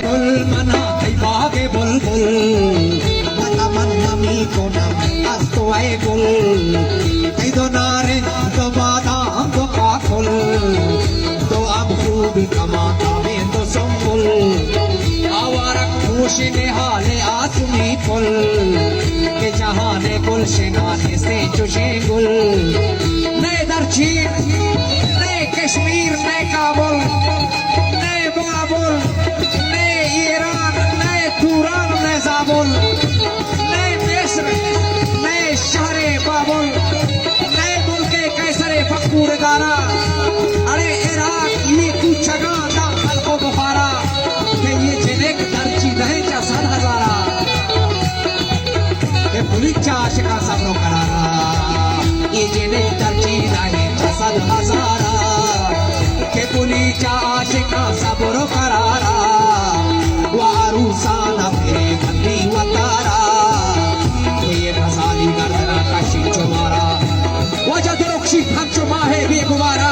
गुल मना बागे बुलबुल मन नमी को नम अस्तो आए गुल कई दो नारे तो बादा हम तो आखुल तो अब खूबी कमाता में तो संबुल आवारा खुशी निहाले आसमी फुल के जहाने गुल शिनाने से चुशे गुल नए दरचीन नए कश्मीर नए काबुल नए बाबुल नए ईरान नए तुरान नए जाबुल नए मिस्र नए शहरे बाबुल नए मुल्के कैसरे फकूर गारा अरे इराक ये कुछ जगह दा खलको बुखारा के ये जिनेक दरची रहे चा 7,000 के पुलिचा आशिका सबरो करारा ये जिनेक दरची रहे चा 7,000 के पुलिचा आशिका सबरो करारा वारूसाना फिरे बंदी वतारा ये फसाली गर्दना काशी चुमारा वजद रुक्षी खंचो माहे बेगुमारा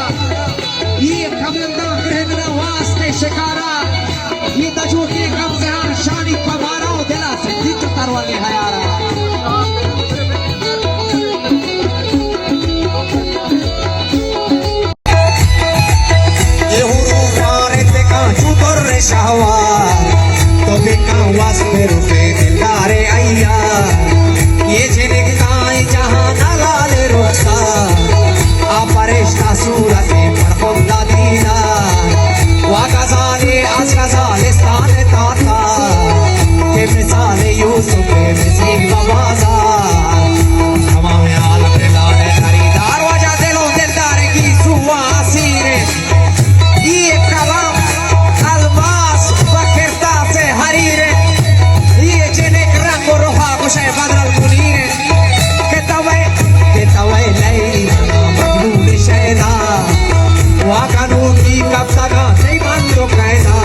ये कमंदा ग्रहणना वास्ते शिकारा ये दजो के कमजहार शानी पवारा ओ दिला से दिच तरवाले हयारा ये हुरू मारे ते का चुतर रे शाहवा तो बेका वास्ते रुपे दिलारे आया ये जेने काई जहां ना लाले रोसा आ फरिश्ता सूरते परहुम दादीना वा गजाले आज गजाले स्थाने ताता के मिसाले यूसुफ के मिसी बाजार तमाम आलम के लाले खरीदार वजह दिलों दिलदार की सुवा सीरे ये कलाम अलमास बकिरता से हरीरे ये जिने रंग रोहा कुशे बदल मुनीरे के तवे लैली मजनून शैदा वाकनू की कब तगा नहीं बंदो कैदा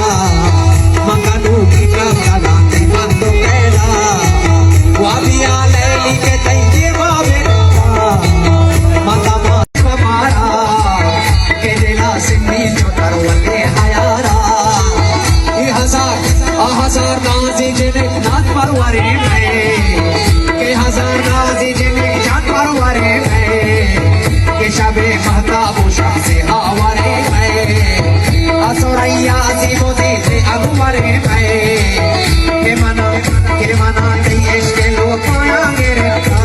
मंगनू की कब तगा नहीं बंदो कैदा वाबिया लैली के तैये मावे मता मारा के दिला सिंधी जो तरवले हयारा ये हजार नाजी जिने नाथ परवरे में के हजार नाजी जिने जान परवरे में के शबे महताब शब्से आवारे में असुरैया जीवोदे से अगुवरे में के मना कई इश्के लोग पाया गिरे के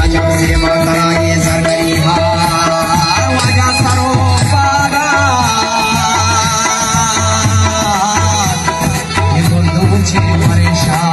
आजम से मातरा ये सरगरी हार वाजा सरो पागा ये बुंदू छे परेशान